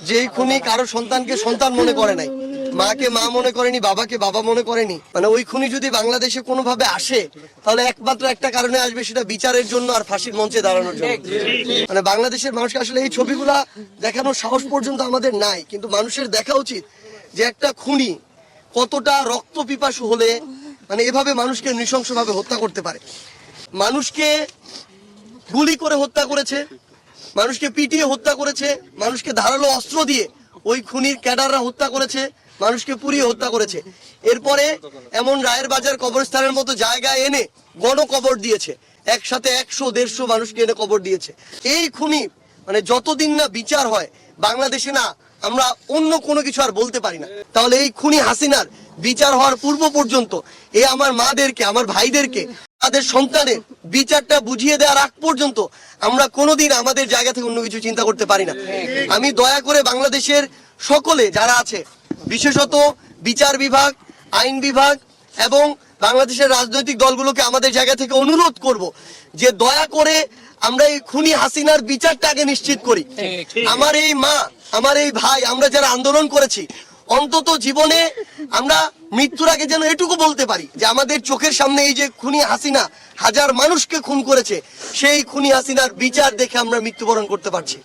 যেই খুনি কারো সন্তানকে সন্তান মনে করে নাই, মাকে মা মনে করেনি, বাবাকে বাবা মনে করেনি, মানে ওই খুনি যদি বাংলাদেশে কোনোভাবে আসে তাহলে একমাত্র একটা কারণে আসবে, সেটা বিচারের জন্য আর ফাঁসির মঞ্চে দাঁড়ানোর জন্য। মানে বাংলাদেশের মানুষকে আসলে এই ছবিগুলা দেখানোর সাহস পর্যন্ত আমাদের নাই, কিন্তু মানুষের দেখা উচিত যে একটা খুনি কতটা রক্ত পিপাসু হলে মানে এভাবে মানুষকে নৃশংসভাবে হত্যা করতে পারে। মানুষকে গুলি করে হত্যা করেছে, মানুষকে পিটিয়ে হত্যা করেছে, মানুষকে ধারালো অস্ত্র দিয়ে ওই খুনির ক্যাডাররা হত্যা করেছে, মানুষকে পুড়িয়ে হত্যা করেছে। এরপরে এমন রায়ের বাজার কবরস্থানের মতো জায়গায় এনে গণকবর দিয়েছে, একসাথে 100-150 মানুষকে এনে কবর দিয়েছে। এই খুনি মানে যতদিন না বিচার হয় বাংলাদেশে, না আমরা অন্য কোনো কিছু আর বলতে পারি না। তাহলে এই খুনি হাসিনার বিচার হওয়ার পূর্ব পর্যন্ত এই আমার মাদেরকে, আমার ভাইদেরকে, তাদের সন্তানের বিচারটা বুঝিয়ে দেওয়ার আগ পর্যন্ত আমরা কোনোদিন আমাদের জায়গা থেকে অন্য কিছু চিন্তা করতে পারি না। আমি দয়া করে বাংলাদেশের সকলে যারা আছে, বিশেষত বিচার বিভাগ, আইন বিভাগ এবং বাংলাদেশের রাজনৈতিক দলগুলোকে আমাদের জায়গা থেকে অনুরোধ করব যে দয়া করে আমরা এই খুনি হাসিনার বিচারটা আগে নিশ্চিত করি। আমার এই মা, আমার এই ভাই, আমরা যারা আন্দোলন করেছি, অন্তত জীবনে আমরা মৃত্যুর আগে যেন এটুকু বলতে পারি যে আমাদের চোখের সামনে এই যে খুনি হাসিনা হাজার মানুষকে খুন করেছে, সেই খুনি হাসিনার বিচার দেখে আমরা মৃত্যুবরণ করতে পারছি।